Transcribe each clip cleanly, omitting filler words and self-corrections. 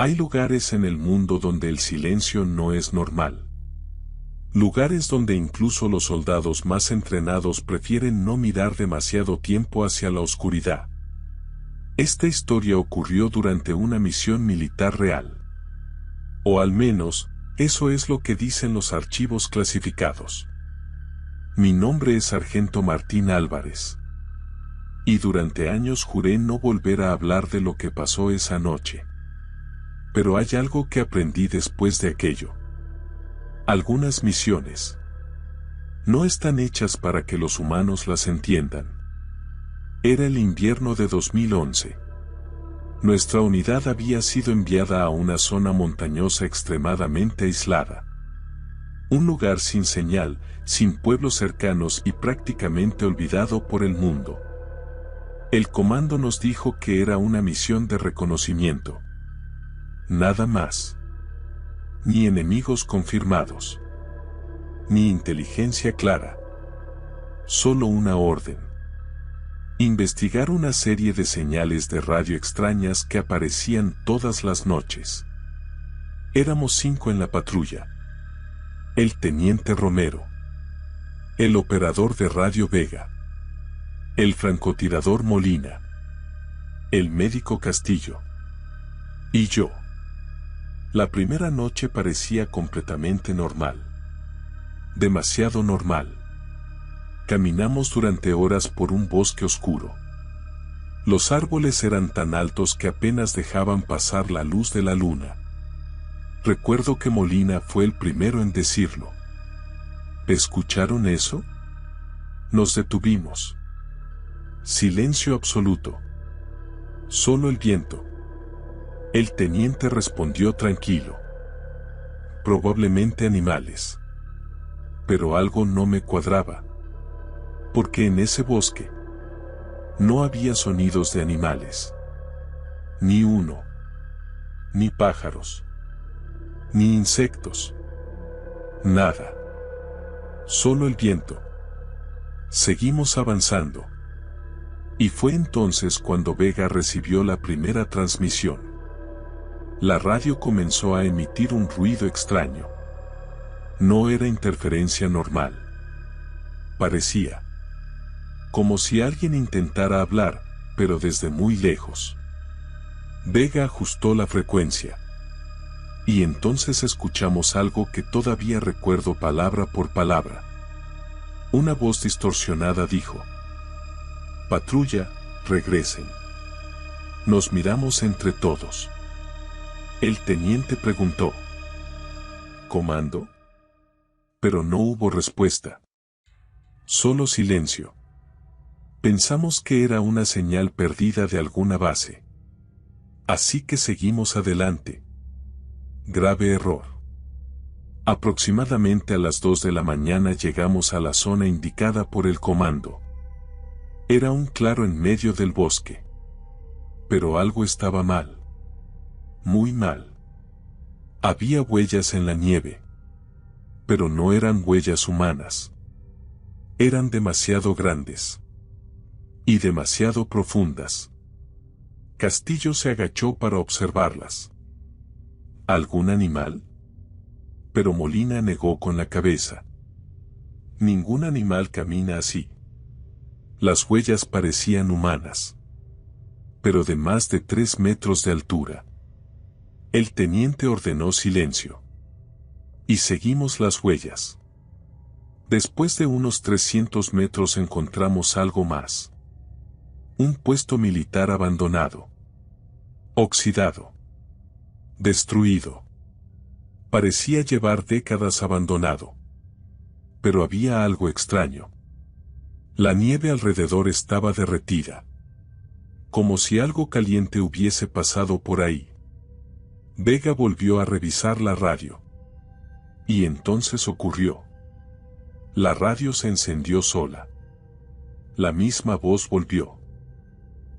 Hay lugares en el mundo donde el silencio no es normal. Lugares donde incluso los soldados más entrenados prefieren no mirar demasiado tiempo hacia la oscuridad. Esta historia ocurrió durante una misión militar real. O al menos, eso es lo que dicen los archivos clasificados. Mi nombre es Sargento Martín Álvarez. Y durante años juré no volver a hablar de lo que pasó esa noche. Pero hay algo que aprendí después de aquello. Algunas misiones no están hechas para que los humanos las entiendan. Era el invierno de 2011. Nuestra unidad había sido enviada a una zona montañosa extremadamente aislada. Un lugar sin señal, sin pueblos cercanos y prácticamente olvidado por el mundo. El comando nos dijo que era una misión de reconocimiento. Nada más. Ni enemigos confirmados. Ni inteligencia clara. Solo una orden. Investigar una serie de señales de radio extrañas que aparecían todas las noches. Éramos 5 en la patrulla. El teniente Romero. El operador de radio Vega. El francotirador Molina. El médico Castillo. Y yo. La primera noche parecía completamente normal. Demasiado normal. Caminamos durante horas por un bosque oscuro. Los árboles eran tan altos que apenas dejaban pasar la luz de la luna. Recuerdo que Molina fue el primero en decirlo. ¿Escucharon eso? Nos detuvimos. Silencio absoluto. Solo el viento. El teniente respondió tranquilo. Probablemente animales. Pero algo no me cuadraba. Porque en ese bosque no había sonidos de animales. Ni uno. Ni pájaros. Ni insectos. Nada. Solo el viento. Seguimos avanzando. Y fue entonces cuando Vega recibió la primera transmisión. La radio comenzó a emitir un ruido extraño. No era interferencia normal. Parecía como si alguien intentara hablar, pero desde muy lejos. Vega ajustó la frecuencia. Y entonces escuchamos algo que todavía recuerdo palabra por palabra. Una voz distorsionada dijo: «Patrulla, regresen». Nos miramos entre todos. El teniente preguntó: ¿Comando? Pero no hubo respuesta. Solo silencio. Pensamos que era una señal perdida de alguna base. Así que seguimos adelante. Grave error. Aproximadamente a las 2 de la mañana llegamos a la zona indicada por el comando. Era un claro en medio del bosque. Pero algo estaba mal. Muy mal. Había huellas en la nieve. Pero no eran huellas humanas. Eran demasiado grandes. Y demasiado profundas. Castillo se agachó para observarlas. ¿Algún animal? Pero Molina negó con la cabeza. Ningún animal camina así. Las huellas parecían humanas. Pero de más de 3 metros de altura. El teniente ordenó silencio. Y seguimos las huellas. Después de unos 300 metros encontramos algo más. Un puesto militar abandonado. Oxidado. Destruido. Parecía llevar décadas abandonado. Pero había algo extraño. La nieve alrededor estaba derretida. Como si algo caliente hubiese pasado por ahí. Vega volvió a revisar la radio. Y entonces ocurrió. La radio se encendió sola. La misma voz volvió.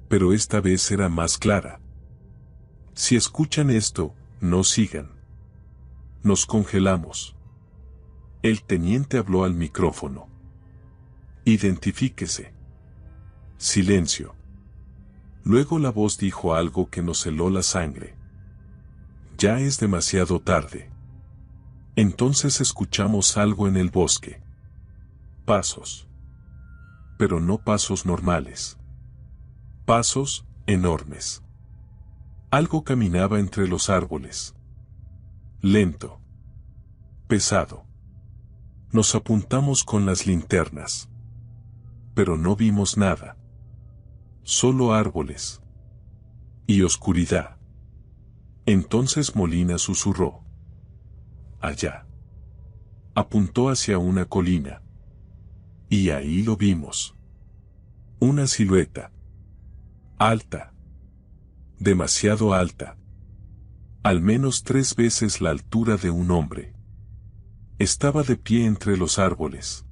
Pero esta vez era más clara. Si escuchan esto, no sigan. Nos congelamos. El teniente habló al micrófono. Identifíquese. Silencio. Luego la voz dijo algo que nos heló la sangre. Ya es demasiado tarde. Entonces escuchamos algo en el bosque. Pasos. Pero no pasos normales. Pasos enormes. Algo caminaba entre los árboles. Lento. Pesado. Nos apuntamos con las linternas. Pero no vimos nada. Solo árboles. Y oscuridad. Entonces Molina susurró. Allá. Apuntó hacia una colina. Y ahí lo vimos. Una silueta. Alta. Demasiado alta. Al menos 3 veces la altura de un hombre. Estaba de pie entre los árboles.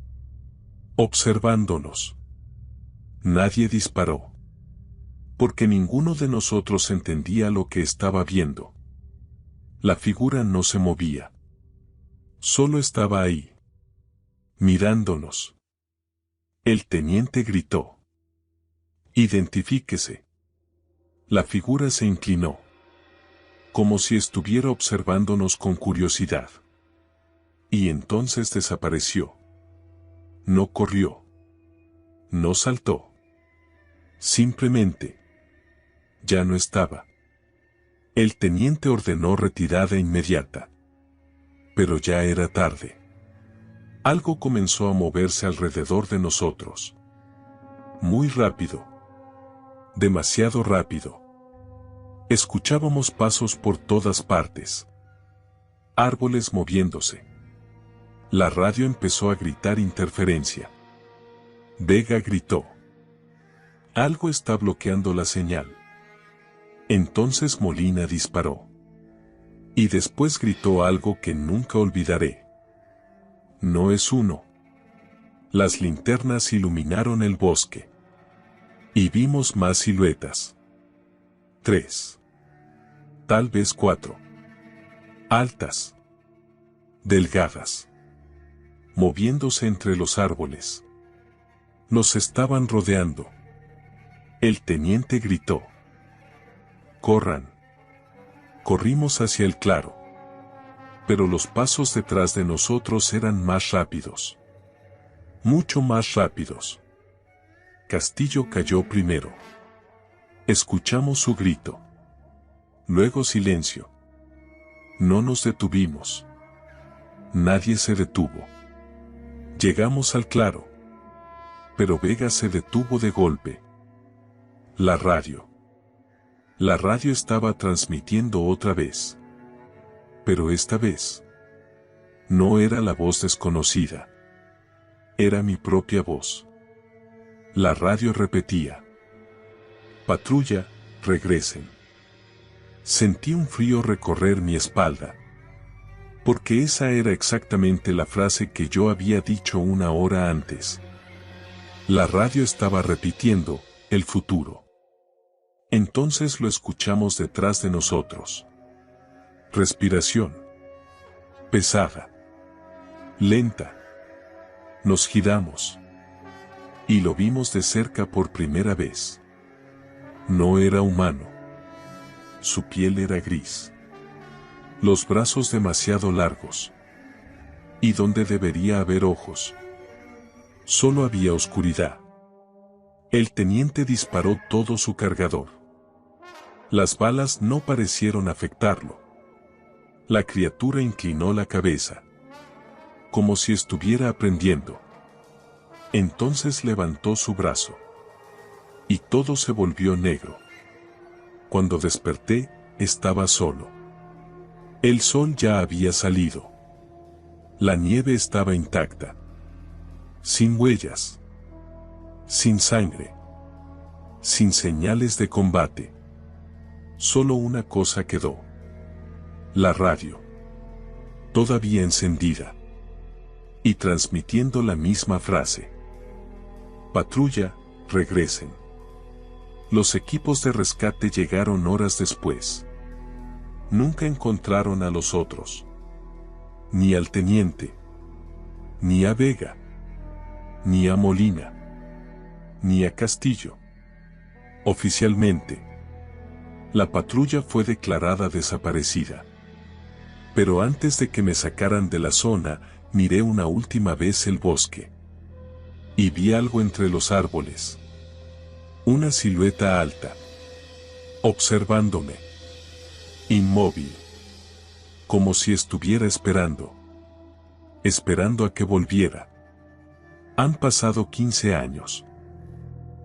Observándonos. Nadie disparó. Porque ninguno de nosotros entendía lo que estaba viendo. La figura no se movía. Solo estaba ahí. Mirándonos. El teniente gritó. Identifíquese. La figura se inclinó. Como si estuviera observándonos con curiosidad. Y entonces desapareció. No corrió. No saltó. Simplemente. Ya no estaba. El teniente ordenó retirada inmediata. Pero ya era tarde. Algo comenzó a moverse alrededor de nosotros. Muy rápido. Demasiado rápido. Escuchábamos pasos por todas partes. Árboles moviéndose. La radio empezó a gritar interferencia. Vega gritó. Algo está bloqueando la señal. Entonces Molina disparó. Y después gritó algo que nunca olvidaré. No es uno. Las linternas iluminaron el bosque. Y vimos más siluetas. 3. Tal vez 4. Altas. Delgadas. Moviéndose entre los árboles. Nos estaban rodeando. El teniente gritó. Corran. Corrimos hacia el claro. Pero los pasos detrás de nosotros eran más rápidos. Mucho más rápidos. Castillo cayó primero. Escuchamos su grito. Luego silencio. No nos detuvimos. Nadie se detuvo. Llegamos al claro. Pero Vega se detuvo de golpe. La radio. La radio estaba transmitiendo otra vez. Pero esta vez. No era la voz desconocida. Era mi propia voz. La radio repetía. Patrulla, regresen. Sentí un frío recorrer mi espalda. Porque esa era exactamente la frase que yo había dicho una hora antes. La radio estaba repitiendo, el futuro. Entonces lo escuchamos detrás de nosotros. Respiración. Pesada. Lenta. Nos giramos. Y lo vimos de cerca por primera vez. No era humano. Su piel era gris. Los brazos demasiado largos. Y donde debería haber ojos. Solo había oscuridad. El teniente disparó todo su cargador. Las balas no parecieron afectarlo. La criatura inclinó la cabeza. Como si estuviera aprendiendo. Entonces levantó su brazo. Y todo se volvió negro. Cuando desperté, estaba solo. El sol ya había salido. La nieve estaba intacta. Sin huellas. Sin sangre. Sin señales de combate. Solo una cosa quedó. La radio. Todavía encendida. Y transmitiendo la misma frase. Patrulla, regresen. Los equipos de rescate llegaron horas después. Nunca encontraron a los otros. Ni al teniente. Ni a Vega. Ni a Molina. Ni a Castillo. Oficialmente, la patrulla fue declarada desaparecida. Pero antes de que me sacaran de la zona, miré una última vez el bosque. Y vi algo entre los árboles. Una silueta alta. Observándome. Inmóvil. Como si estuviera esperando. Esperando a que volviera. Han pasado 15 años.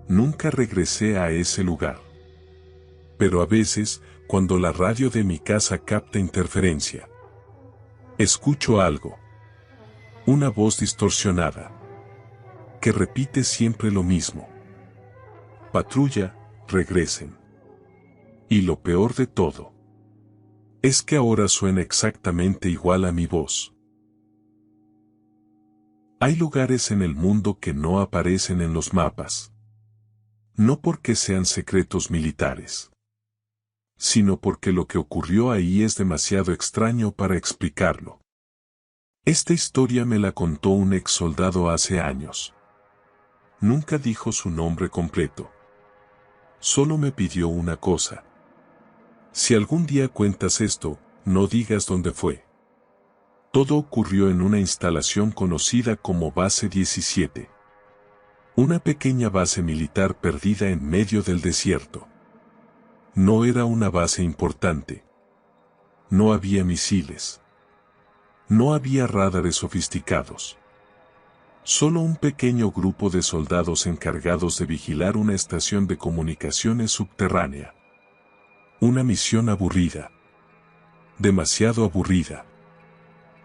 Nunca regresé a ese lugar. Pero a veces, cuando la radio de mi casa capta interferencia, escucho algo. Una voz distorsionada. Que repite siempre lo mismo. Patrulla, regresen. Y lo peor de todo, es que ahora suena exactamente igual a mi voz. Hay lugares en el mundo que no aparecen en los mapas. No porque sean secretos militares, sino porque lo que ocurrió ahí es demasiado extraño para explicarlo. Esta historia me la contó un ex soldado hace años. Nunca dijo su nombre completo. Solo me pidió una cosa. Si algún día cuentas esto, no digas dónde fue. Todo ocurrió en una instalación conocida como Base 17. Una pequeña base militar perdida en medio del desierto. No era una base importante. No había misiles. No había radares sofisticados. Solo un pequeño grupo de soldados encargados de vigilar una estación de comunicaciones subterránea. Una misión aburrida. Demasiado aburrida.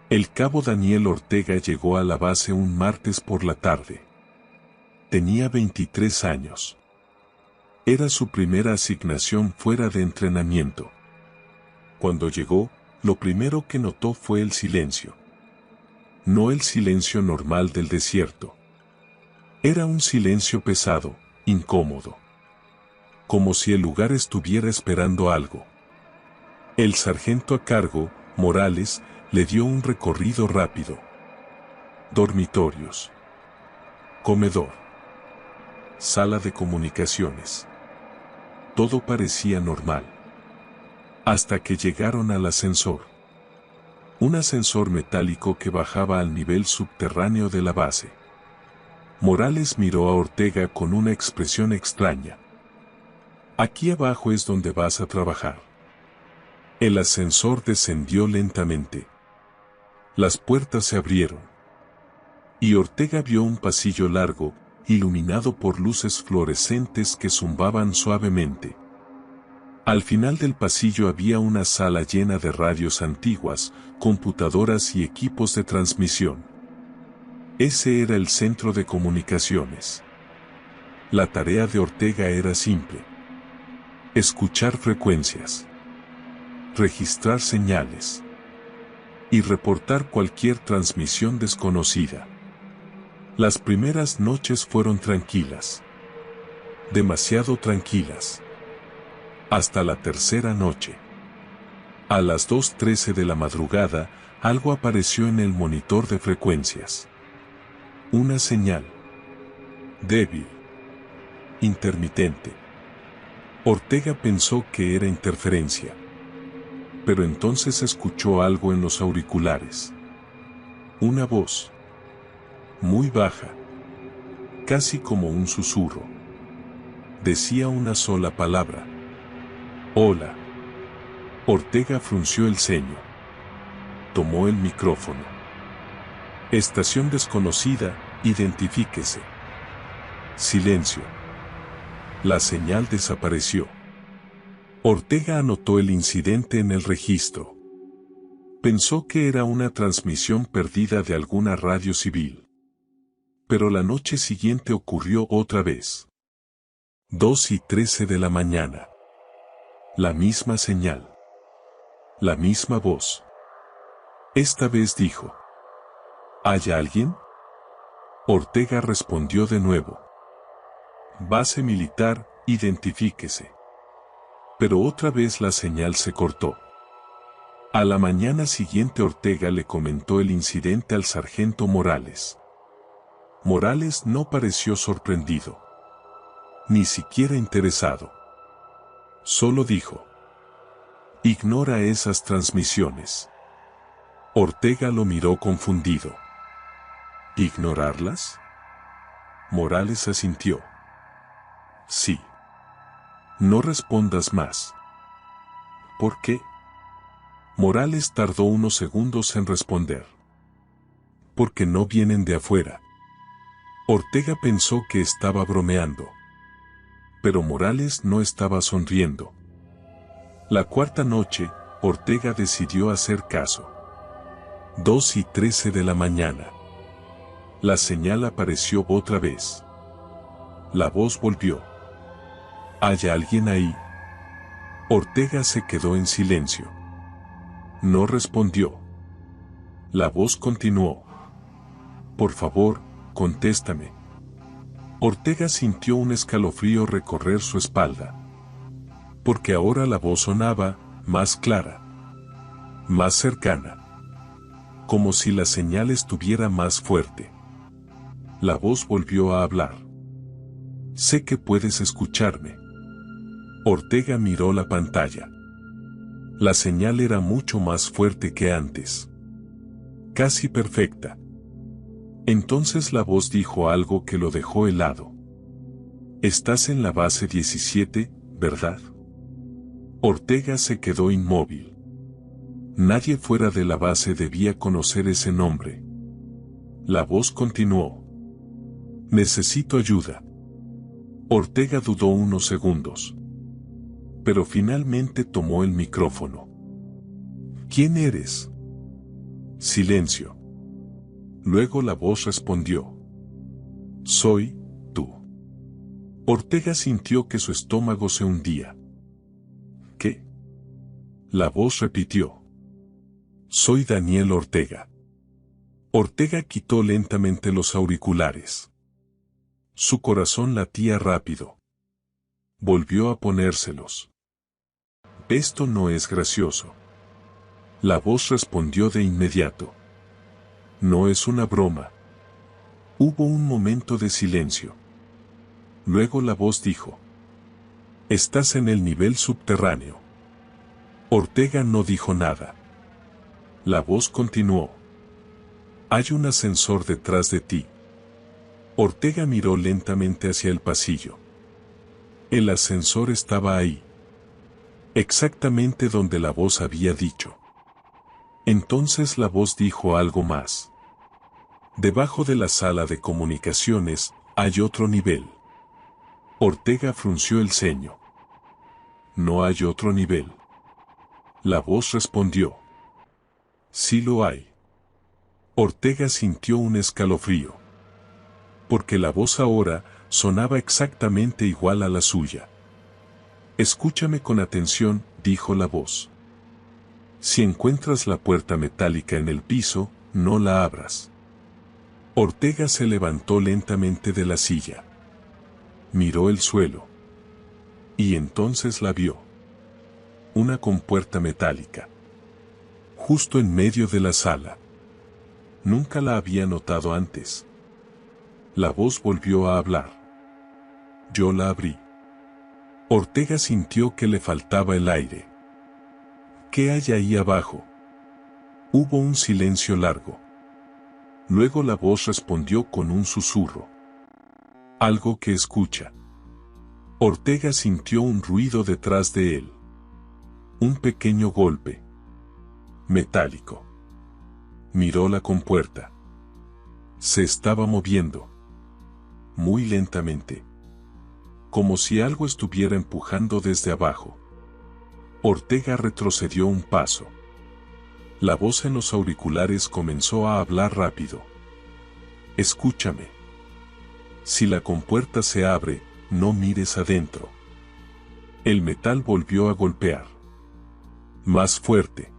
El cabo Daniel Ortega llegó a la base un martes por la tarde. Tenía 23 años. Era su primera asignación fuera de entrenamiento. Cuando llegó, lo primero que notó fue el silencio. No el silencio normal del desierto. Era un silencio pesado, incómodo. Como si el lugar estuviera esperando algo. El sargento a cargo, Morales, le dio un recorrido rápido. Dormitorios. Comedor. Sala de comunicaciones. Todo parecía normal. Hasta que llegaron al ascensor. Un ascensor metálico que bajaba al nivel subterráneo de la base. Morales miró a Ortega con una expresión extraña. Aquí abajo es donde vas a trabajar. El ascensor descendió lentamente. Las puertas se abrieron. Y Ortega vio un pasillo largo, iluminado por luces fluorescentes que zumbaban suavemente. Al final del pasillo había una sala llena de radios antiguas, computadoras y equipos de transmisión. Ese era el centro de comunicaciones. La tarea de Ortega era simple. Escuchar frecuencias. Registrar señales. Y reportar cualquier transmisión desconocida. Las primeras noches fueron tranquilas. Demasiado tranquilas. Hasta la tercera noche. A las 2:13 de la madrugada, algo apareció en el monitor de frecuencias. Una señal. Débil. Intermitente. Ortega pensó que era interferencia. Pero entonces escuchó algo en los auriculares. Una voz. Muy baja. Casi como un susurro. Decía una sola palabra. Hola. Ortega frunció el ceño. Tomó el micrófono. Estación desconocida, identifíquese. Silencio. La señal desapareció. Ortega anotó el incidente en el registro. Pensó que era una transmisión perdida de alguna radio civil. Pero la noche siguiente ocurrió otra vez. 2:13 de la mañana. La misma señal. La misma voz. Esta vez dijo: ¿hay alguien? Ortega respondió de nuevo: base militar, identifíquese. Pero otra vez la señal se cortó. A la mañana siguiente Ortega le comentó el incidente al sargento Morales. Morales no pareció sorprendido. Ni siquiera interesado. Solo dijo: ignora esas transmisiones. Ortega lo miró confundido. ¿Ignorarlas? Morales asintió. Sí. No respondas más. ¿Por qué? Morales tardó unos segundos en responder. Porque no vienen de afuera. Ortega pensó que estaba bromeando. Pero Morales no estaba sonriendo. La cuarta noche, Ortega decidió hacer caso. 2:13 de la mañana. La señal apareció otra vez. La voz volvió. ¿Hay alguien ahí? Ortega se quedó en silencio. No respondió. La voz continuó. Por favor, contéstame. Ortega sintió un escalofrío recorrer su espalda. Porque ahora la voz sonaba, más clara. Más cercana. Como si la señal estuviera más fuerte. La voz volvió a hablar. Sé que puedes escucharme. Ortega miró la pantalla. La señal era mucho más fuerte que antes. Casi perfecta. Entonces la voz dijo algo que lo dejó helado. Estás en la base 17, ¿verdad? Ortega se quedó inmóvil. Nadie fuera de la base debía conocer ese nombre. La voz continuó. Necesito ayuda. Ortega dudó unos segundos. Pero finalmente tomó el micrófono. ¿Quién eres? Silencio. Luego la voz respondió. Soy tú. Ortega sintió que su estómago se hundía. ¿Qué? La voz repitió. Soy Daniel Ortega. Ortega quitó lentamente los auriculares. Su corazón latía rápido. Volvió a ponérselos. Esto no es gracioso. La voz respondió de inmediato. No es una broma. Hubo un momento de silencio. Luego la voz dijo. Estás en el nivel subterráneo. Ortega no dijo nada. La voz continuó. Hay un ascensor detrás de ti. Ortega miró lentamente hacia el pasillo. El ascensor estaba ahí. Exactamente donde la voz había dicho. Entonces la voz dijo algo más. Debajo de la sala de comunicaciones, hay otro nivel. Ortega frunció el ceño. No hay otro nivel. La voz respondió. Sí lo hay. Ortega sintió un escalofrío. Porque la voz ahora sonaba exactamente igual a la suya. Escúchame con atención, dijo la voz. Si encuentras la puerta metálica en el piso, no la abras. Ortega se levantó lentamente de la silla. Miró el suelo. Y entonces la vio. Una compuerta metálica. Justo en medio de la sala. Nunca la había notado antes. La voz volvió a hablar. Yo la abrí. Ortega sintió que le faltaba el aire. ¿Qué hay ahí abajo? Hubo un silencio largo. Luego la voz respondió con un susurro. Algo que escucha. Ortega sintió un ruido detrás de él. Un pequeño golpe. Metálico. Miró la compuerta. Se estaba moviendo. Muy lentamente. Como si algo estuviera empujando desde abajo. Ortega retrocedió un paso. La voz en los auriculares comenzó a hablar rápido. Escúchame. Si la compuerta se abre, no mires adentro. El metal volvió a golpear. Más fuerte.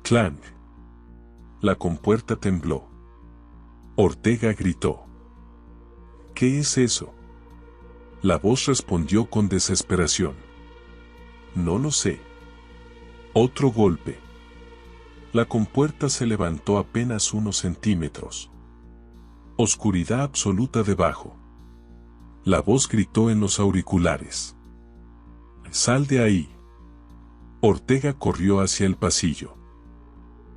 Clank. La compuerta tembló. Ortega gritó. ¿Qué es eso? La voz respondió con desesperación. No lo sé. Otro golpe. La compuerta se levantó apenas unos centímetros. Oscuridad absoluta debajo. La voz gritó en los auriculares. Sal de ahí. Ortega corrió hacia el pasillo.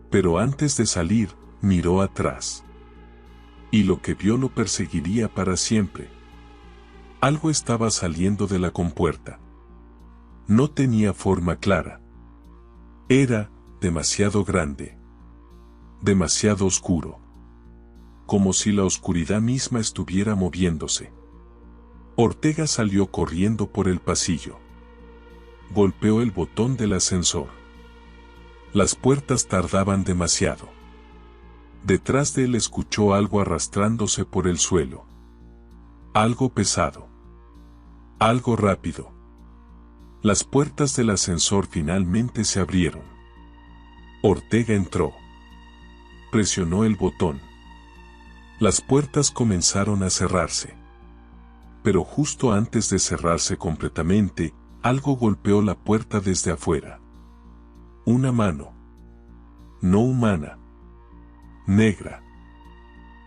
Pero antes de salir, miró atrás. Y lo que vio lo perseguiría para siempre. Algo estaba saliendo de la compuerta. No tenía forma clara. Era demasiado grande. Demasiado oscuro. Como si la oscuridad misma estuviera moviéndose. Ortega salió corriendo por el pasillo. Golpeó el botón del ascensor. Las puertas tardaban demasiado. Detrás de él escuchó algo arrastrándose por el suelo. Algo pesado. Algo rápido. Las puertas del ascensor finalmente se abrieron. Ortega entró. Presionó el botón. Las puertas comenzaron a cerrarse. Pero justo antes de cerrarse completamente, algo golpeó la puerta desde afuera. Una mano. No humana. Negra.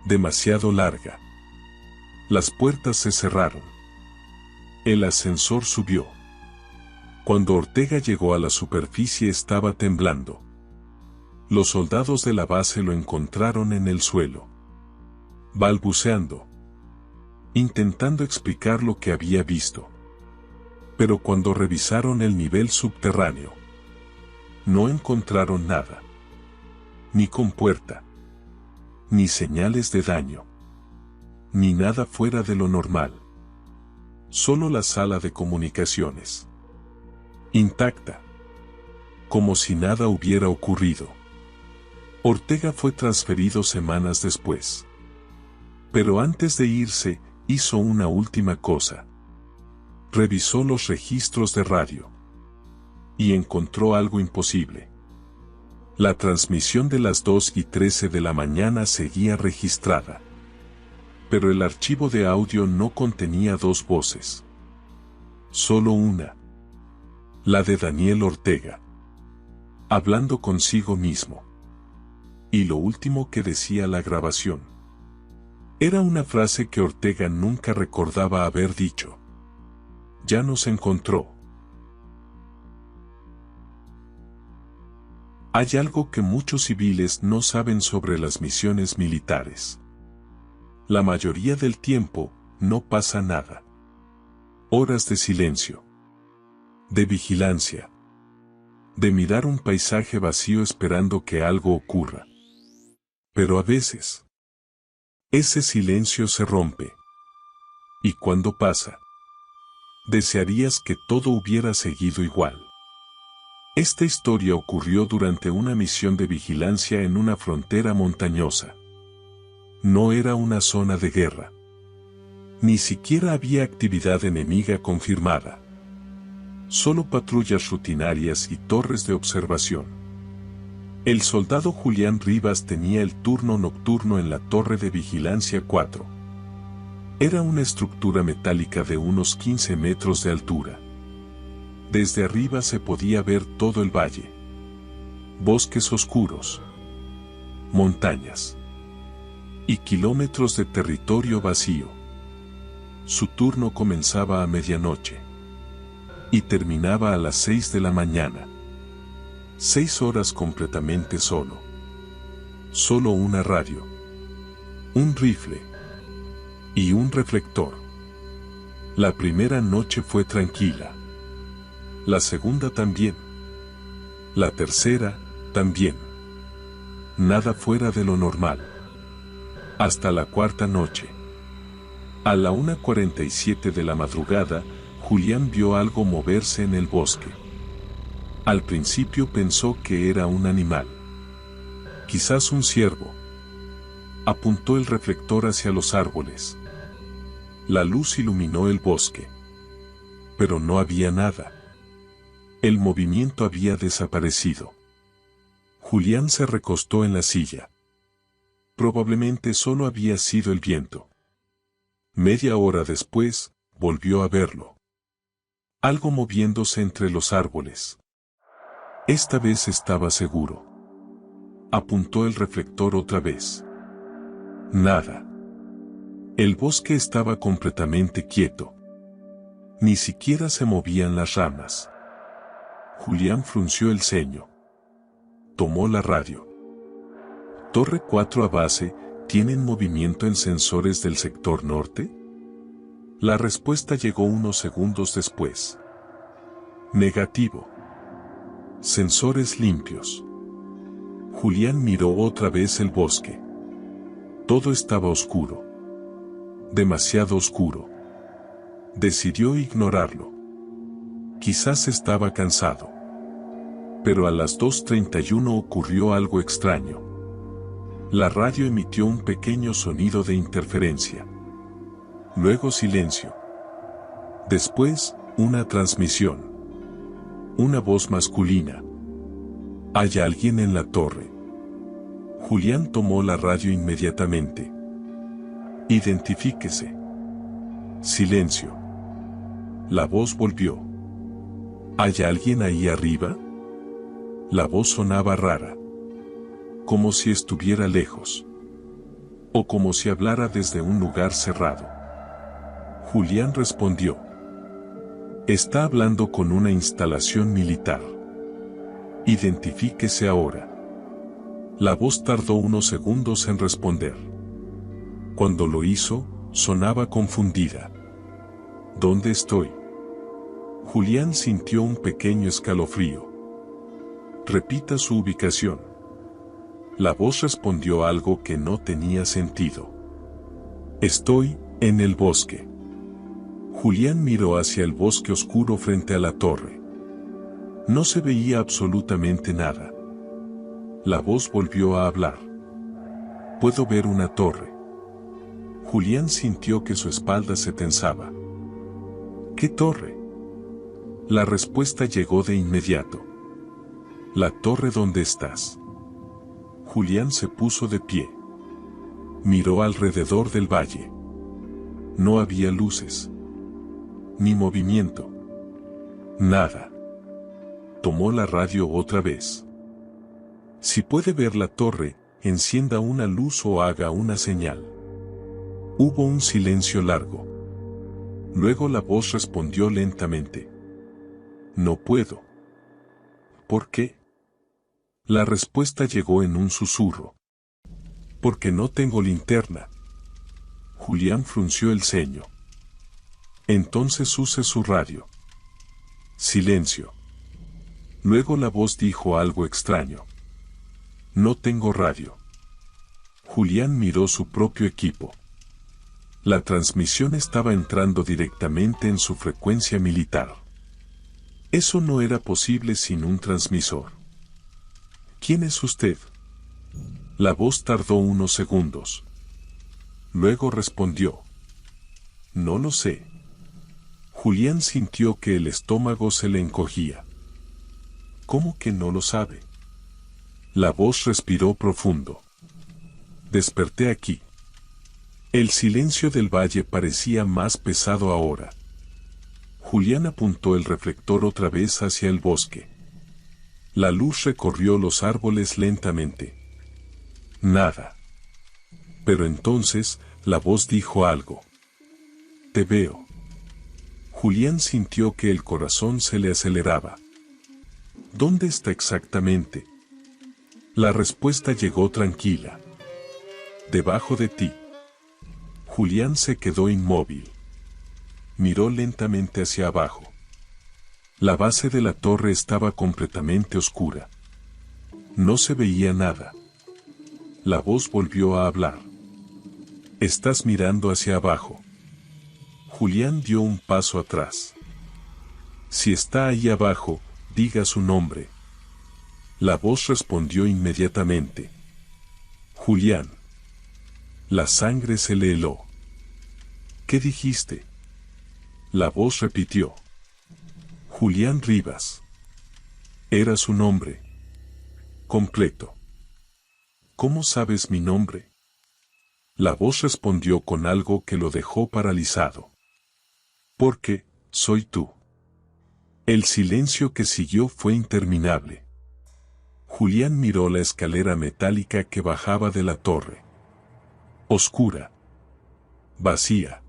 Demasiado larga. Las puertas se cerraron. El ascensor subió. Cuando Ortega llegó a la superficie estaba temblando. Los soldados de la base lo encontraron en el suelo. Balbuceando. Intentando explicar lo que había visto. Pero cuando revisaron el nivel subterráneo, no encontraron nada. Ni compuerta. Ni señales de daño. Ni nada fuera de lo normal. Solo la sala de comunicaciones. Intacta. Como si nada hubiera ocurrido. Ortega fue transferido semanas después. Pero antes de irse, hizo una última cosa. Revisó los registros de radio. Y encontró algo imposible. La transmisión de las 2:13 de la mañana seguía registrada. Pero el archivo de audio no contenía dos voces. Solo una. La de Daniel Ortega. Hablando consigo mismo. Y lo último que decía la grabación. Era una frase que Ortega nunca recordaba haber dicho. Ya nos encontró. Hay algo que muchos civiles no saben sobre las misiones militares. La mayoría del tiempo, no pasa nada. Horas de silencio. De vigilancia. De mirar un paisaje vacío esperando que algo ocurra. Pero a veces, ese silencio se rompe. Y cuando pasa, desearías que todo hubiera seguido igual. Esta historia ocurrió durante una misión de vigilancia en una frontera montañosa. No era una zona de guerra. Ni siquiera había actividad enemiga confirmada. Solo patrullas rutinarias y torres de observación. El soldado Julián Rivas tenía el turno nocturno en la Torre de Vigilancia 4. Era una estructura metálica de unos 15 metros de altura. Desde arriba se podía ver todo el valle. Bosques oscuros. Montañas. Y kilómetros de territorio vacío. Su turno comenzaba a medianoche. Y terminaba a las 6 de la mañana. 6 horas completamente solo. Solo una radio. Un rifle. Y un reflector. La primera noche fue tranquila. La segunda también. La tercera, también. Nada fuera de lo normal. Hasta la cuarta noche. A la 1:47 de la madrugada, Julián vio algo moverse en el bosque. Al principio pensó que era un animal. Quizás un ciervo. Apuntó el reflector hacia los árboles. La luz iluminó el bosque. Pero no había nada. El movimiento había desaparecido. Julián se recostó en la silla. Probablemente solo había sido el viento. Media hora después, volvió a verlo. Algo moviéndose entre los árboles. Esta vez estaba seguro. Apuntó el reflector otra vez. Nada. El bosque estaba completamente quieto. Ni siquiera se movían las ramas. Julián frunció el ceño. Tomó la radio. Torre 4 a base, ¿tienen movimiento en sensores del sector norte? La respuesta llegó unos segundos después. Negativo. Sensores limpios. Julián miró otra vez el bosque. Todo estaba oscuro. Demasiado oscuro. Decidió ignorarlo. Quizás estaba cansado. Pero a las 2:31 ocurrió algo extraño. La radio emitió un pequeño sonido de interferencia. Luego silencio. Después, una transmisión. Una voz masculina. ¿Hay alguien en la torre? Julián tomó la radio inmediatamente. Identifíquese. Silencio. La voz volvió. ¿Hay alguien ahí arriba? La voz sonaba rara. Como si estuviera lejos. O como si hablara desde un lugar cerrado. Julián respondió. Está hablando con una instalación militar. Identifíquese ahora. La voz tardó unos segundos en responder. Cuando lo hizo, sonaba confundida. ¿Dónde estoy? Julián sintió un pequeño escalofrío. Repita su ubicación. La voz respondió algo que no tenía sentido. Estoy en el bosque. Julián miró hacia el bosque oscuro frente a la torre. No se veía absolutamente nada. La voz volvió a hablar. Puedo ver una torre. Julián sintió que su espalda se tensaba. ¿Qué torre? La respuesta llegó de inmediato. La torre donde estás. Julián se puso de pie. Miró alrededor del valle. No había luces. Ni movimiento. Nada. Tomó la radio otra vez. Si puede ver la torre, encienda una luz o haga una señal. Hubo un silencio largo. Luego la voz respondió lentamente. No puedo. ¿Por qué? La respuesta llegó en un susurro. Porque no tengo linterna. Julián frunció el ceño. Entonces use su radio. Silencio. Luego la voz dijo algo extraño. No tengo radio. Julián miró su propio equipo. La transmisión estaba entrando directamente en su frecuencia militar. Eso no era posible sin un transmisor. ¿Quién es usted? La voz tardó unos segundos. Luego respondió. No lo sé. Julián sintió que el estómago se le encogía. ¿Cómo que no lo sabe? La voz respiró profundo. Desperté aquí. El silencio del valle parecía más pesado ahora. Julián apuntó el reflector otra vez hacia el bosque. La luz recorrió los árboles lentamente. Nada. Pero entonces, la voz dijo algo. Te veo. Julián sintió que el corazón se le aceleraba. ¿Dónde está exactamente? La respuesta llegó tranquila. Debajo de ti. Julián se quedó inmóvil. Miró lentamente hacia abajo. La base de la torre estaba completamente oscura. No se veía nada. La voz volvió a hablar. Estás mirando hacia abajo. Julián dio un paso atrás. Si está ahí abajo, diga su nombre. La voz respondió inmediatamente. Julián. La sangre se le heló. ¿Qué dijiste? La voz repitió. Julián Rivas. Era su nombre. Completo. ¿Cómo sabes mi nombre? La voz respondió con algo que lo dejó paralizado. Porque, soy tú. El silencio que siguió fue interminable. Julián miró la escalera metálica que bajaba de la torre. Oscura. Vacía.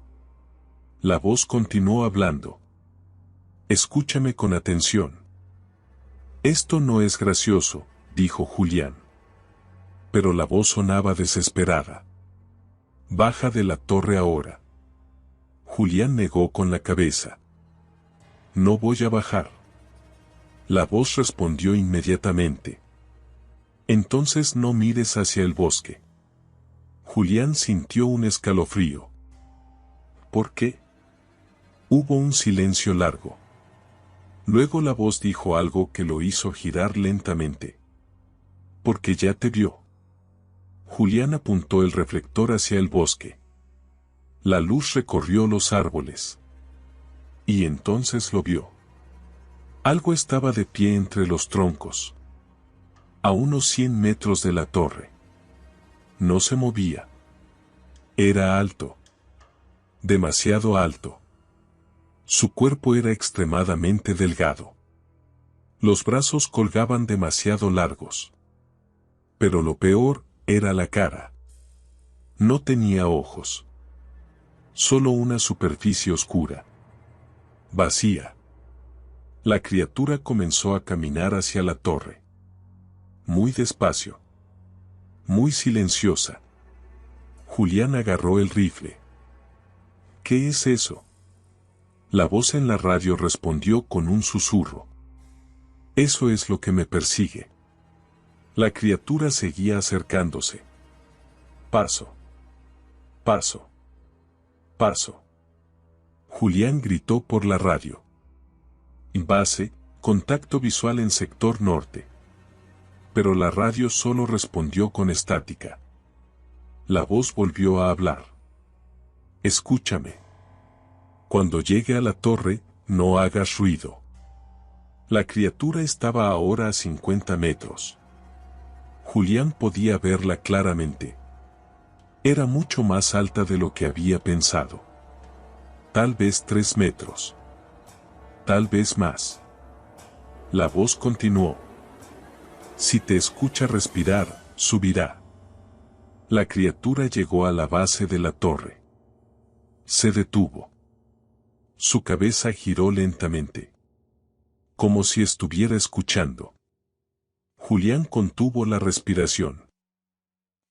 La voz continuó hablando. Escúchame con atención. Esto no es gracioso, dijo Julián. Pero la voz sonaba desesperada. «Baja de la torre ahora». Julián negó con la cabeza. «No voy a bajar». La voz respondió inmediatamente. «Entonces no mires hacia el bosque». Julián sintió un escalofrío. ¿Por qué? Hubo un silencio largo. Luego la voz dijo algo que lo hizo girar lentamente. «Porque ya te vio». Julián apuntó el reflector hacia el bosque. La luz recorrió los árboles. Y entonces lo vio. Algo estaba de pie entre los troncos. A unos 100 metros de la torre. No se movía. Era alto. Demasiado alto. Su cuerpo era extremadamente delgado. Los brazos colgaban demasiado largos. Pero lo peor era la cara. No tenía ojos. Solo una superficie oscura. Vacía. La criatura comenzó a caminar hacia la torre. Muy despacio. Muy silenciosa. Julián agarró el rifle. «¿Qué es eso?». La voz en la radio respondió con un susurro. «Eso es lo que me persigue». La criatura seguía acercándose. «Paso. Paso. Paso». Julián gritó por la radio. «Base, contacto visual en sector norte». Pero la radio solo respondió con estática. La voz volvió a hablar. «Escúchame. Cuando llegue a la torre, no hagas ruido». La criatura estaba ahora a 50 metros. Julián podía verla claramente. Era mucho más alta de lo que había pensado. Tal vez 3 metros. Tal vez más. La voz continuó. «Si te escucha respirar, subirá». La criatura llegó a la base de la torre. Se detuvo. Su cabeza giró lentamente. Como si estuviera escuchando. Julián contuvo la respiración.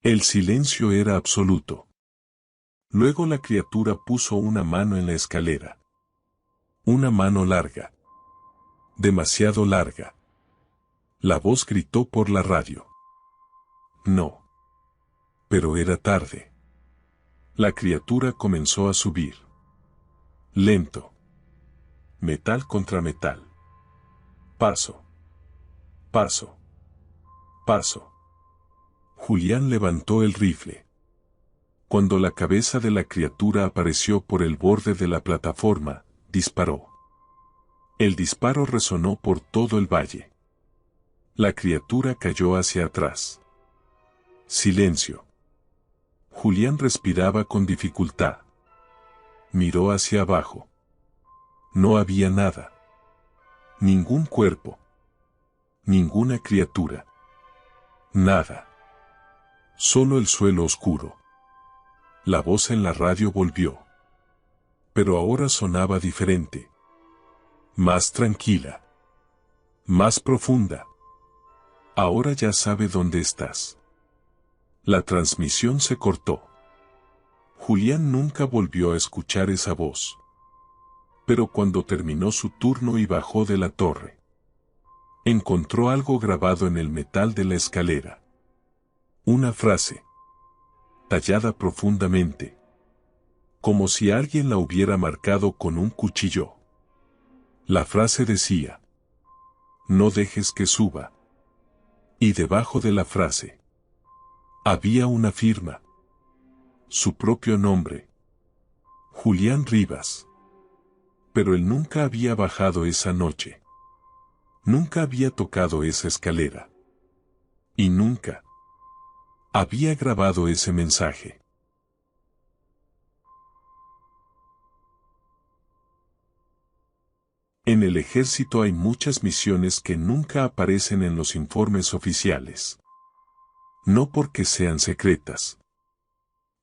El silencio era absoluto. Luego la criatura puso una mano en la escalera. Una mano larga. Demasiado larga. La voz gritó por la radio. «No». Pero era tarde. La criatura comenzó a subir. Lento. Metal contra metal. Paso. Paso. Paso. Julián levantó el rifle. Cuando la cabeza de la criatura apareció por el borde de la plataforma, disparó. El disparo resonó por todo el valle. La criatura cayó hacia atrás. Silencio. Julián respiraba con dificultad. Miró hacia abajo. No había nada. Ningún cuerpo. Ninguna criatura. Nada. Solo el suelo oscuro. La voz en la radio volvió. Pero ahora sonaba diferente. Más tranquila. Más profunda. Ahora ya sabe dónde estás. La transmisión se cortó. Julián nunca volvió a escuchar esa voz. Pero cuando terminó su turno y bajó de la torre, encontró algo grabado en el metal de la escalera. Una frase. Tallada profundamente. Como si alguien la hubiera marcado con un cuchillo. La frase decía: «No dejes que suba». Y debajo de la frase había una firma. Su propio nombre. Julián Rivas. Pero él nunca había bajado esa noche. Nunca había tocado esa escalera. Y nunca había grabado ese mensaje. En el ejército hay muchas misiones que nunca aparecen en los informes oficiales. No porque sean secretas,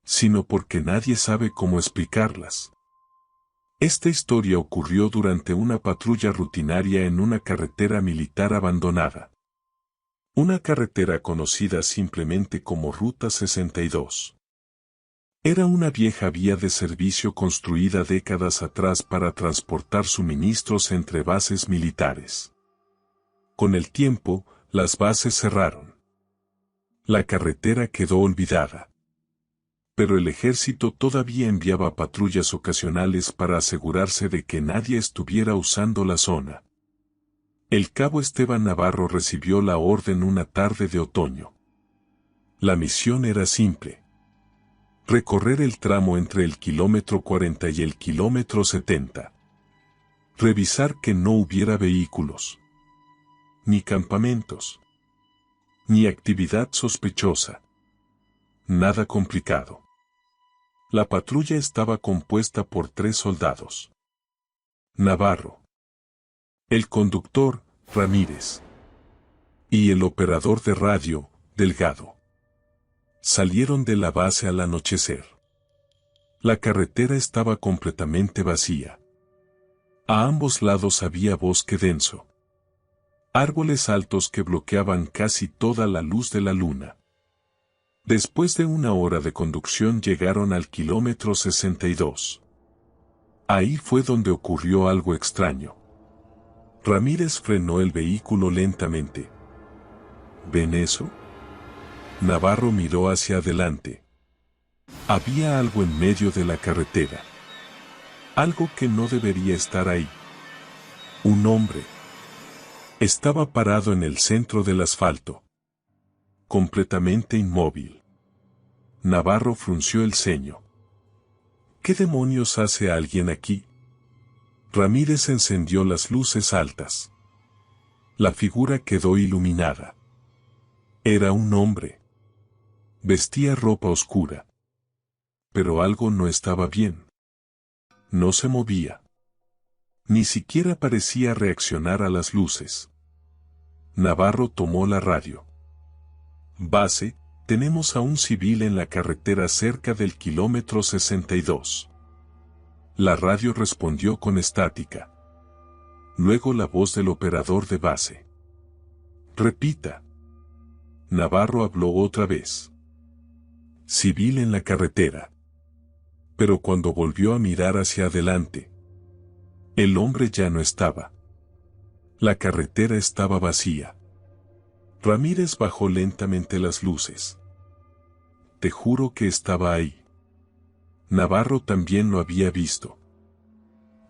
sino porque nadie sabe cómo explicarlas. Esta historia ocurrió durante una patrulla rutinaria en una carretera militar abandonada. Una carretera conocida simplemente como Ruta 62. Era una vieja vía de servicio construida décadas atrás para transportar suministros entre bases militares. Con el tiempo, las bases cerraron. La carretera quedó olvidada. Pero el ejército todavía enviaba patrullas ocasionales para asegurarse de que nadie estuviera usando la zona. El cabo Esteban Navarro recibió la orden una tarde de otoño. La misión era simple: recorrer el tramo entre el kilómetro 40 y el kilómetro 70. Revisar que no hubiera vehículos, ni campamentos, ni actividad sospechosa. Nada complicado. La patrulla estaba compuesta por 3 soldados. Navarro, el conductor, Ramírez, y el operador de radio, Delgado. Salieron de la base al anochecer. La carretera estaba completamente vacía. A ambos lados había bosque denso. Árboles altos que bloqueaban casi toda la luz de la luna. Después de una hora de conducción llegaron al kilómetro 62. Ahí fue donde ocurrió algo extraño. Ramírez frenó el vehículo lentamente. ¿Ven eso? Navarro miró hacia adelante. Había algo en medio de la carretera. Algo que no debería estar ahí. Un hombre. Estaba parado en el centro del asfalto, completamente inmóvil. Navarro frunció el ceño. ¿Qué demonios hace alguien aquí? Ramírez encendió las luces altas. La figura quedó iluminada. Era un hombre. Vestía ropa oscura. Pero algo no estaba bien. No se movía. Ni siquiera parecía reaccionar a las luces. Navarro tomó la radio. Base, tenemos a un civil en la carretera cerca del kilómetro 62. La radio respondió con estática. Luego la voz del operador de base. Repita. Navarro habló otra vez. Civil en la carretera. Pero cuando volvió a mirar hacia adelante, el hombre ya no estaba. La carretera estaba vacía. Ramírez bajó lentamente las luces. Te juro que estaba ahí. Navarro también lo había visto.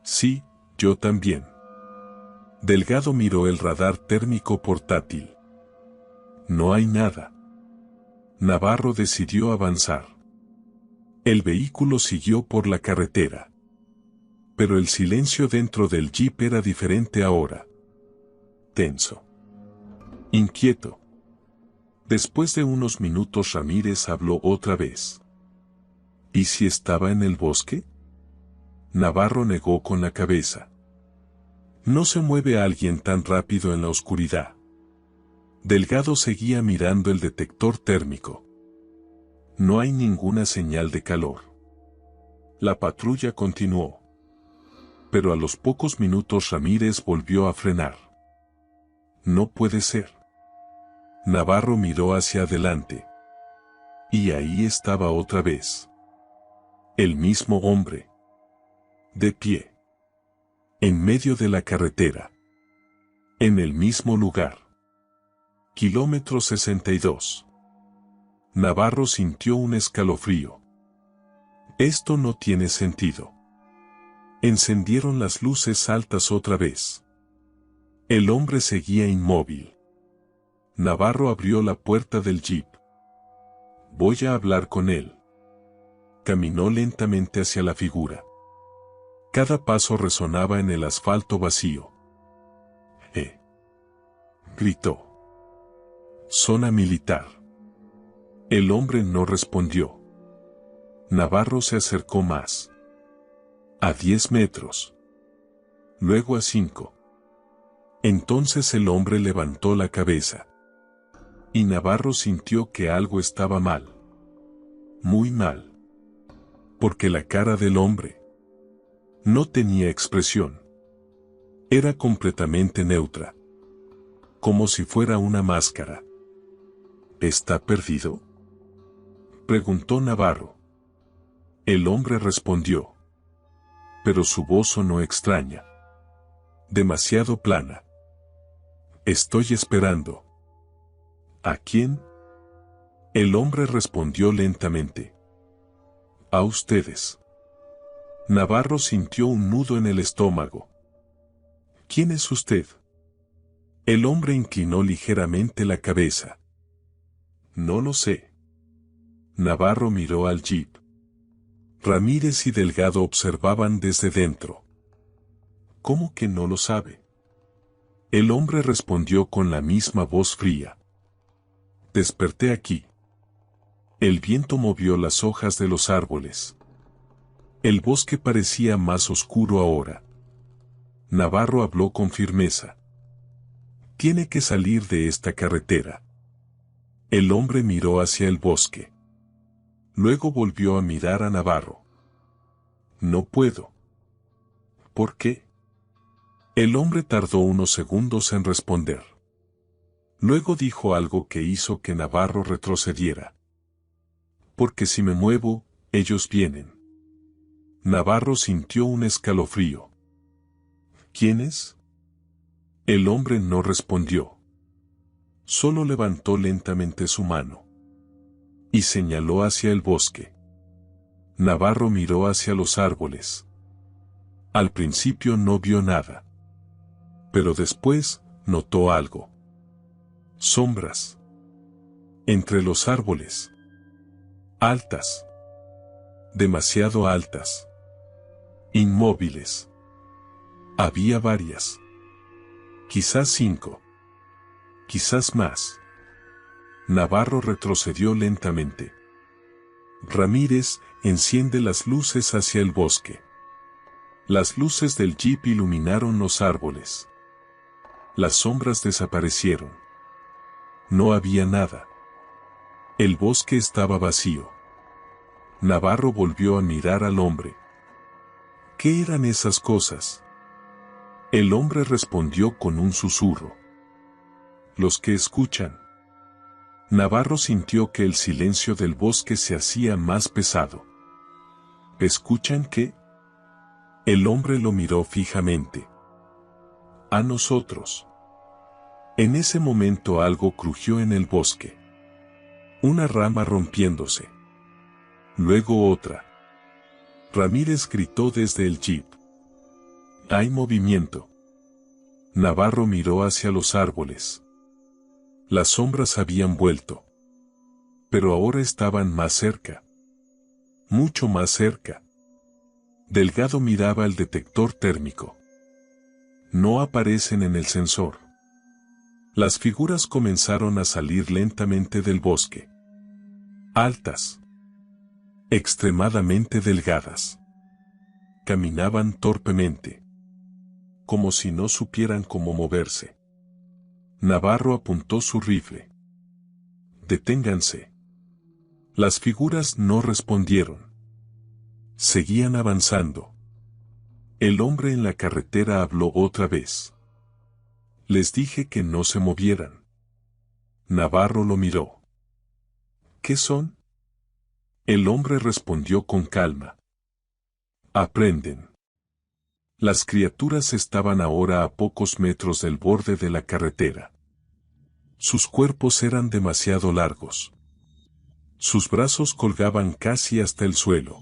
Sí, yo también. Delgado miró el radar térmico portátil. No hay nada. Navarro decidió avanzar. El vehículo siguió por la carretera. Pero el silencio dentro del jeep era diferente ahora. Tenso. Inquieto. Después de unos minutos Ramírez habló otra vez. ¿Y si estaba en el bosque? Navarro negó con la cabeza. No se mueve alguien tan rápido en la oscuridad. Delgado seguía mirando el detector térmico. No hay ninguna señal de calor. La patrulla continuó. Pero a los pocos minutos Ramírez volvió a frenar. No puede ser. Navarro miró hacia adelante. Y ahí estaba otra vez. El mismo hombre. De pie. En medio de la carretera. En el mismo lugar. Kilómetro 62. Navarro sintió un escalofrío. Esto no tiene sentido. Encendieron las luces altas otra vez. El hombre seguía inmóvil. Navarro abrió la puerta del jeep. Voy a hablar con él. Caminó lentamente hacia la figura. Cada paso resonaba en el asfalto vacío. Gritó. Zona militar. El hombre no respondió. Navarro se acercó más. A 10 metros. Luego a 5. Entonces el hombre levantó la cabeza. Y Navarro sintió que algo estaba mal. Muy mal. Porque la cara del hombre no tenía expresión. Era completamente neutra. Como si fuera una máscara. ¿Está perdido?, preguntó Navarro. El hombre respondió, pero su voz sonó extraña, demasiado plana. Estoy esperando. ¿A quién? El hombre respondió lentamente. A ustedes. Navarro sintió un nudo en el estómago. ¿Quién es usted? El hombre inclinó ligeramente la cabeza. No lo sé. Navarro miró al jeep. Ramírez y Delgado observaban desde dentro. ¿Cómo que no lo sabe? El hombre respondió con la misma voz fría. Desperté aquí. El viento movió las hojas de los árboles. El bosque parecía más oscuro ahora. Navarro habló con firmeza. Tiene que salir de esta carretera. El hombre miró hacia el bosque. Luego volvió a mirar a Navarro. No puedo. ¿Por qué? El hombre tardó unos segundos en responder. Luego dijo algo que hizo que Navarro retrocediera. Porque si me muevo, ellos vienen. Navarro sintió un escalofrío. ¿Quiénes? El hombre no respondió. Solo levantó lentamente su mano. Y señaló hacia el bosque. Navarro miró hacia los árboles. Al principio no vio nada. Pero después, notó algo. Sombras. Entre los árboles. Altas. Demasiado altas. Inmóviles. Había varias. Quizás 5. Quizás más. Navarro retrocedió lentamente. Ramírez, enciende las luces hacia el bosque. Las luces del jeep iluminaron los árboles. Las sombras desaparecieron. No había nada. El bosque estaba vacío. Navarro volvió a mirar al hombre. ¿Qué eran esas cosas? El hombre respondió con un susurro. Los que escuchan. Navarro sintió que el silencio del bosque se hacía más pesado. ¿Escuchan qué? El hombre lo miró fijamente. A nosotros. En ese momento algo crujió en el bosque. Una rama rompiéndose. Luego otra. Ramírez gritó desde el jeep. Hay movimiento. Navarro miró hacia los árboles. Las sombras habían vuelto. Pero ahora estaban más cerca. Mucho más cerca. Delgado miraba el detector térmico. No aparecen en el sensor. Las figuras comenzaron a salir lentamente del bosque. Altas. Extremadamente delgadas. Caminaban torpemente. Como si no supieran cómo moverse. Navarro apuntó su rifle. Deténganse. Las figuras no respondieron. Seguían avanzando. El hombre en la carretera habló otra vez. Les dije que no se movieran. Navarro lo miró. ¿Qué son? El hombre respondió con calma. Aprenden. Las criaturas estaban ahora a pocos metros del borde de la carretera. Sus cuerpos eran demasiado largos. Sus brazos colgaban casi hasta el suelo.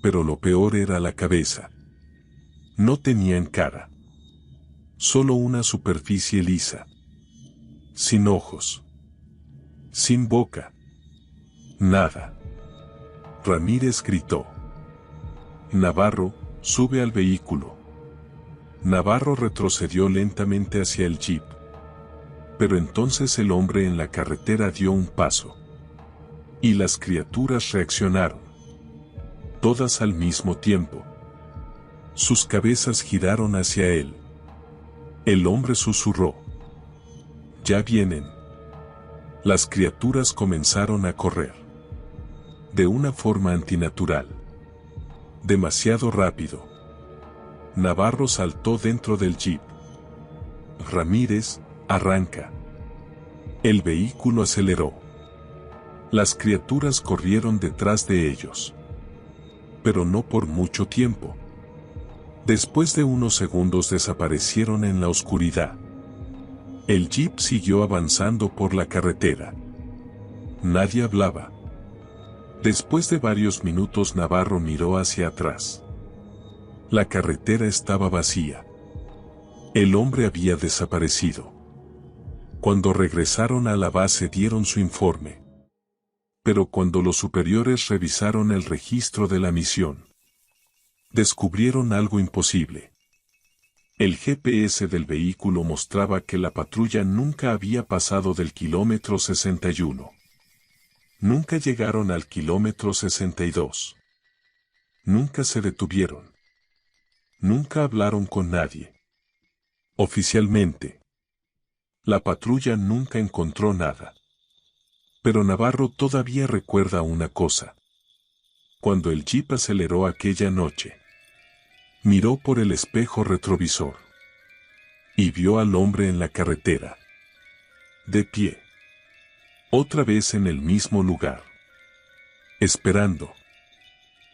Pero lo peor era la cabeza. No tenían cara. Solo una superficie lisa. Sin ojos. Sin boca. Nada. Ramírez gritó. Navarro, sube al vehículo. Navarro retrocedió lentamente hacia el jeep. Pero entonces el hombre en la carretera dio un paso. Y las criaturas reaccionaron. Todas al mismo tiempo. Sus cabezas giraron hacia él. El hombre susurró. Ya vienen. Las criaturas comenzaron a correr. De una forma antinatural. Demasiado rápido. Navarro saltó dentro del jeep. Ramírez, arranca. El vehículo aceleró. Las criaturas corrieron detrás de ellos. Pero no por mucho tiempo. Después de unos segundos desaparecieron en la oscuridad. El jeep siguió avanzando por la carretera. Nadie hablaba. Después de varios minutos Navarro miró hacia atrás. La carretera estaba vacía. El hombre había desaparecido. Cuando regresaron a la base dieron su informe. Pero cuando los superiores revisaron el registro de la misión, descubrieron algo imposible. El GPS del vehículo mostraba que la patrulla nunca había pasado del kilómetro 61. Nunca llegaron al kilómetro 62. Nunca se detuvieron. Nunca hablaron con nadie. Oficialmente, la patrulla nunca encontró nada. Pero Navarro todavía recuerda una cosa. Cuando el jeep aceleró aquella noche, miró por el espejo retrovisor y vio al hombre en la carretera, de pie, otra vez en el mismo lugar, esperando,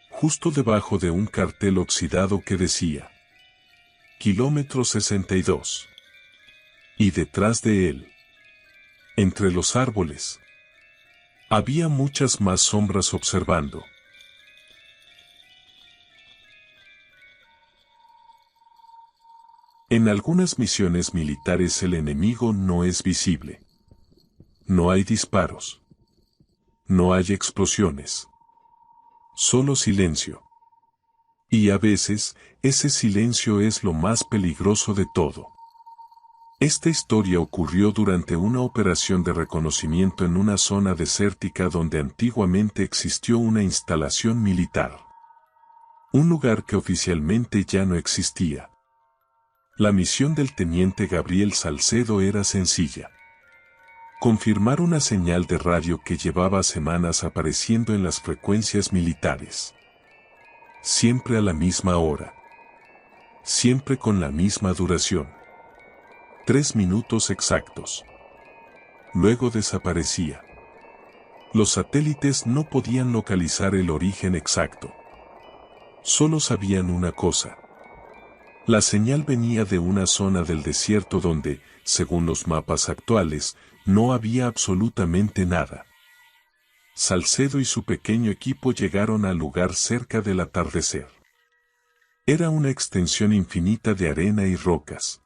justo debajo de un cartel oxidado que decía kilómetro 62. Y detrás de él, entre los árboles, había muchas más sombras observando. En algunas misiones militares el enemigo no es visible. No hay disparos. No hay explosiones. Solo silencio. Y a veces, ese silencio es lo más peligroso de todo. Esta historia ocurrió durante una operación de reconocimiento en una zona desértica donde antiguamente existió una instalación militar. Un lugar que oficialmente ya no existía. La misión del teniente Gabriel Salcedo era sencilla. Confirmar una señal de radio que llevaba semanas apareciendo en las frecuencias militares. Siempre a la misma hora. Siempre con la misma duración. 3 minutos exactos. Luego desaparecía. Los satélites no podían localizar el origen exacto. Solo sabían una cosa. La señal venía de una zona del desierto donde, según los mapas actuales, no había absolutamente nada. Salcedo y su pequeño equipo llegaron al lugar cerca del atardecer. Era una extensión infinita de arena y rocas.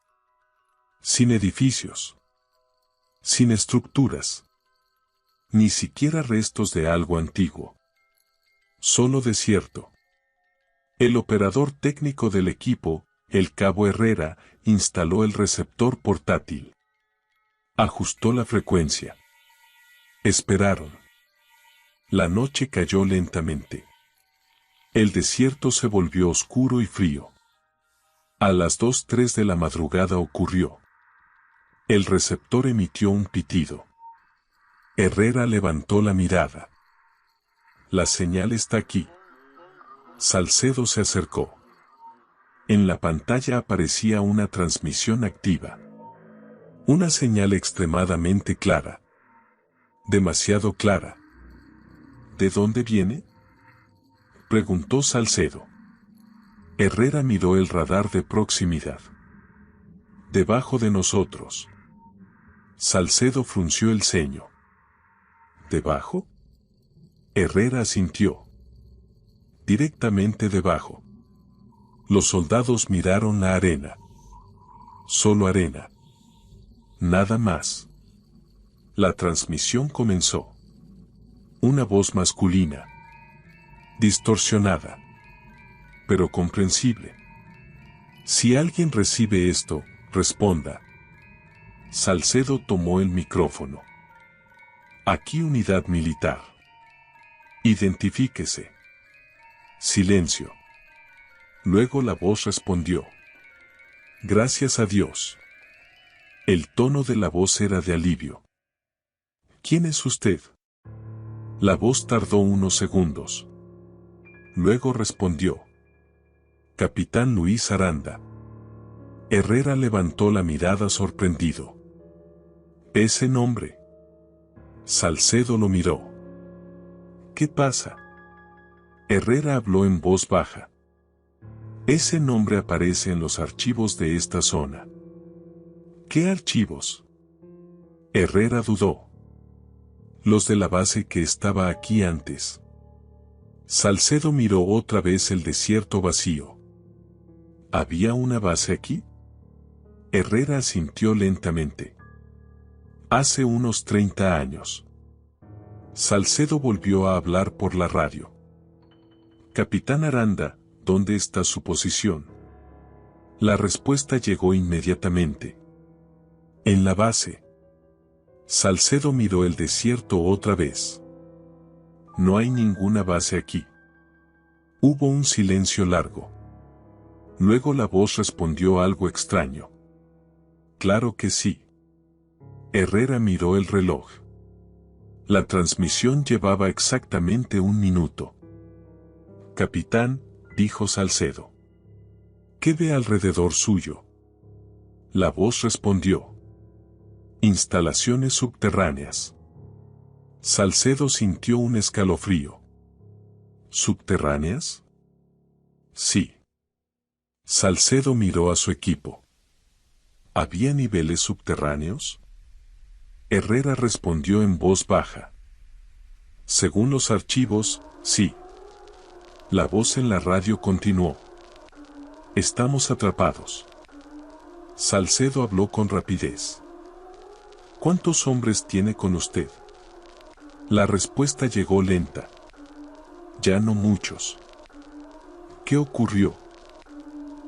Sin edificios. Sin estructuras. Ni siquiera restos de algo antiguo. Solo desierto. El operador técnico del equipo, el cabo Herrera, instaló el receptor portátil. Ajustó la frecuencia. Esperaron. La noche cayó lentamente. El desierto se volvió oscuro y frío. A las 2:03 de la madrugada ocurrió. El receptor emitió un pitido. Herrera levantó la mirada. La señal está aquí. Salcedo se acercó. En la pantalla aparecía una transmisión activa. Una señal extremadamente clara. Demasiado clara. ¿De dónde viene?, preguntó Salcedo. Herrera miró el radar de proximidad. Debajo de nosotros. Salcedo frunció el ceño. ¿Debajo? Herrera asintió. Directamente debajo. Los soldados miraron la arena. Solo arena. Nada más. La transmisión comenzó. Una voz masculina. Distorsionada. Pero comprensible. Si alguien recibe esto, responda. Salcedo tomó el micrófono. Aquí unidad militar. Identifíquese. Silencio. Luego la voz respondió. Gracias a Dios. El tono de la voz era de alivio. ¿Quién es usted? La voz tardó unos segundos. Luego respondió. Capitán Luis Aranda. Herrera levantó la mirada sorprendido. ¿Ese nombre? Salcedo lo miró. ¿Qué pasa? Herrera habló en voz baja. Ese nombre aparece en los archivos de esta zona. ¿Qué archivos? Herrera dudó. Los de la base que estaba aquí antes. Salcedo miró otra vez el desierto vacío. ¿Había una base aquí? Herrera asintió lentamente. Hace unos 30 años. Salcedo volvió a hablar por la radio. Capitán Aranda, ¿dónde está su posición? La respuesta llegó inmediatamente. En la base. Salcedo miró el desierto otra vez. No hay ninguna base aquí. Hubo un silencio largo. Luego la voz respondió algo extraño. Claro que sí. Herrera miró el reloj. La transmisión llevaba exactamente 1 minuto. Capitán, dijo Salcedo. ¿Qué ve alrededor suyo? La voz respondió. Instalaciones subterráneas. Salcedo sintió un escalofrío. ¿Subterráneas? Sí. Salcedo miró a su equipo. ¿Había niveles subterráneos? Herrera respondió en voz baja. Según los archivos, sí. La voz en la radio continuó. Estamos atrapados. Salcedo habló con rapidez. ¿Cuántos hombres tiene con usted? La respuesta llegó lenta. Ya no muchos. ¿Qué ocurrió?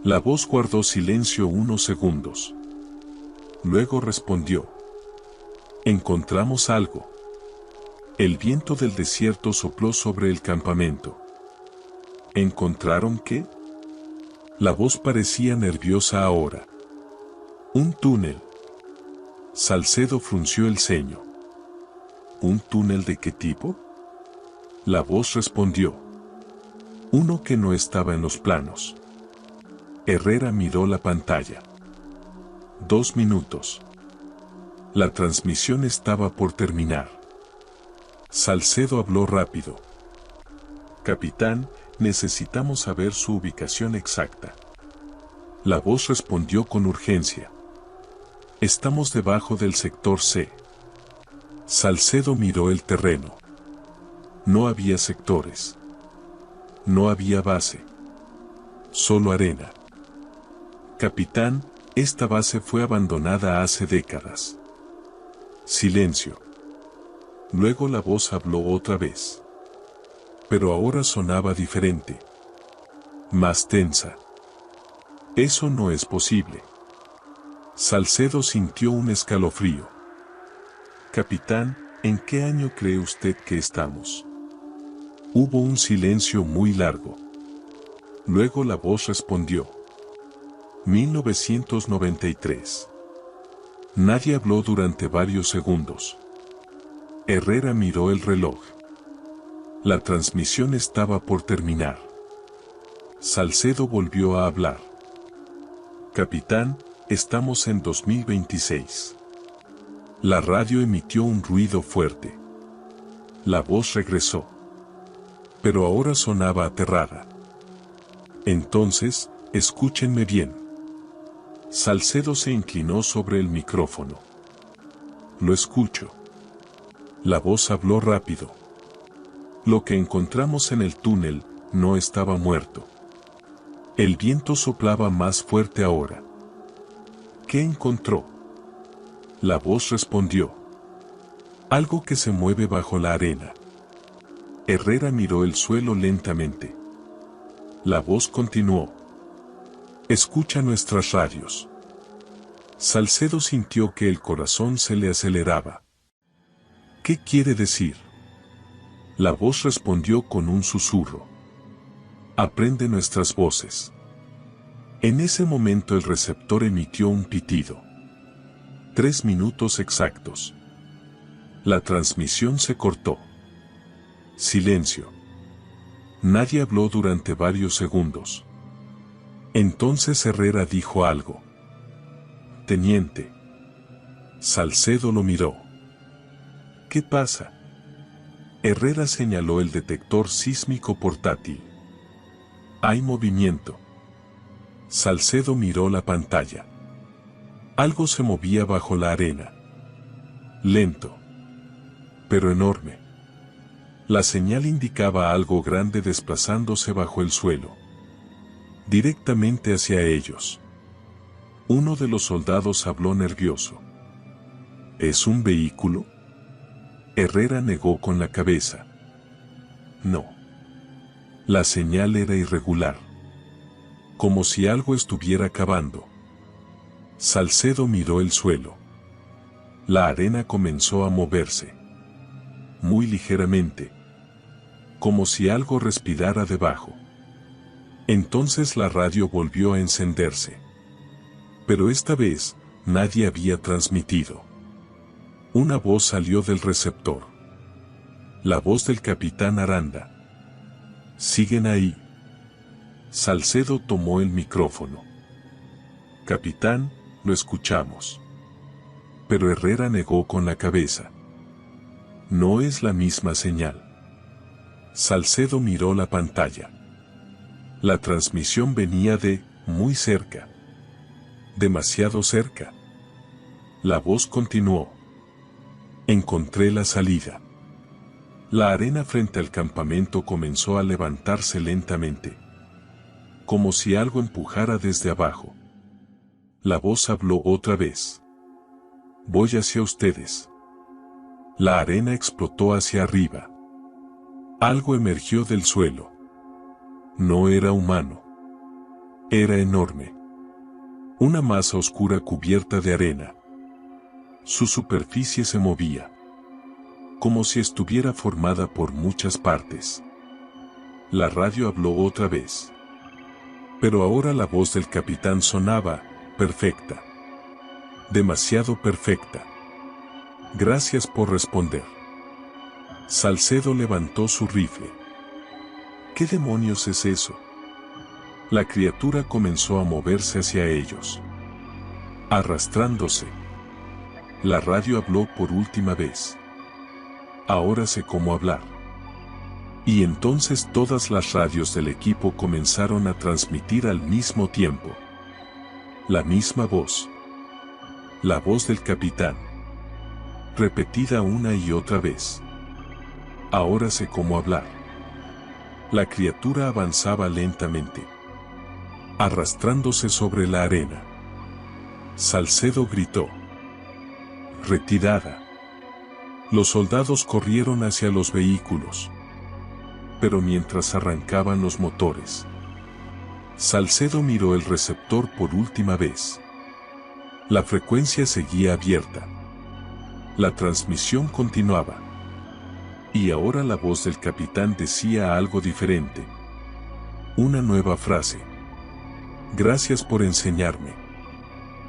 La voz guardó silencio unos segundos. Luego respondió. Encontramos algo. El viento del desierto sopló sobre el campamento. ¿Encontraron qué? La voz parecía nerviosa ahora. Un túnel. Salcedo frunció el ceño. ¿Un túnel de qué tipo? La voz respondió. Uno que no estaba en los planos. Herrera miró la pantalla. 2 minutos. La transmisión estaba por terminar. Salcedo habló rápido. Capitán, necesitamos saber su ubicación exacta. La voz respondió con urgencia. Estamos debajo del sector C. Salcedo miró el terreno. No había sectores. No había base. Solo arena. Capitán, esta base fue abandonada hace décadas. Silencio. Luego la voz habló otra vez. Pero ahora sonaba diferente. Más tensa. Eso no es posible. Salcedo sintió un escalofrío. Capitán, ¿en qué año cree usted que estamos? Hubo un silencio muy largo. Luego la voz respondió. 1993. Nadie habló durante varios segundos. Herrera miró el reloj. La transmisión estaba por terminar. Salcedo volvió a hablar. Capitán, estamos en 2026. La radio emitió un ruido fuerte. La voz regresó. Pero ahora sonaba aterrada. Entonces, escúchenme bien. Salcedo se inclinó sobre el micrófono. Lo escucho. La voz habló rápido. Lo que encontramos en el túnel no estaba muerto. El viento soplaba más fuerte ahora. ¿Qué encontró? La voz respondió. Algo que se mueve bajo la arena. Herrera miró el suelo lentamente. La voz continuó. Escucha nuestras radios. Salcedo sintió que el corazón se le aceleraba. ¿Qué quiere decir? La voz respondió con un susurro. Aprende nuestras voces. En ese momento el receptor emitió un pitido. 3 minutos exactos. La transmisión se cortó. Silencio. Nadie habló durante varios segundos. Entonces Herrera dijo algo. Teniente. Salcedo lo miró. ¿Qué pasa? Herrera señaló el detector sísmico portátil. Hay movimiento. Salcedo miró la pantalla. Algo se movía bajo la arena. Lento, pero enorme. La señal indicaba algo grande desplazándose bajo el suelo. Directamente hacia ellos. Uno de los soldados habló nervioso. ¿Es un vehículo? Herrera negó con la cabeza. No. La señal era irregular. Como si algo estuviera cavando. Salcedo miró el suelo. La arena comenzó a moverse. Muy ligeramente. Como si algo respirara debajo. Entonces la radio volvió a encenderse. Pero esta vez, nadie había transmitido. Una voz salió del receptor. La voz del capitán Aranda. ¿Siguen ahí? Salcedo tomó el micrófono. Capitán, lo escuchamos. Pero Herrera negó con la cabeza. No es la misma señal. Salcedo miró la pantalla. La transmisión venía de muy cerca. Demasiado cerca. La voz continuó. Encontré la salida. La arena frente al campamento comenzó a levantarse lentamente. Como si algo empujara desde abajo. La voz habló otra vez. Voy hacia ustedes. La arena explotó hacia arriba. Algo emergió del suelo. No era humano. Era enorme. Una masa oscura cubierta de arena. Su superficie se movía. Como si estuviera formada por muchas partes. La radio habló otra vez. Pero ahora la voz del capitán sonaba, perfecta. Demasiado perfecta. Gracias por responder. Salcedo levantó su rifle. ¿Qué demonios es eso? La criatura comenzó a moverse hacia ellos. Arrastrándose. La radio habló por última vez. Ahora sé cómo hablar. Y entonces todas las radios del equipo comenzaron a transmitir al mismo tiempo. La misma voz. La voz del capitán. Repetida una y otra vez. Ahora sé cómo hablar. La criatura avanzaba lentamente. Arrastrándose sobre la arena. Salcedo gritó. Retirada. Los soldados corrieron hacia los vehículos. Pero mientras arrancaban los motores, Salcedo miró el receptor por última vez. La frecuencia seguía abierta. La transmisión continuaba. Y ahora la voz del capitán decía algo diferente. Una nueva frase. Gracias por enseñarme.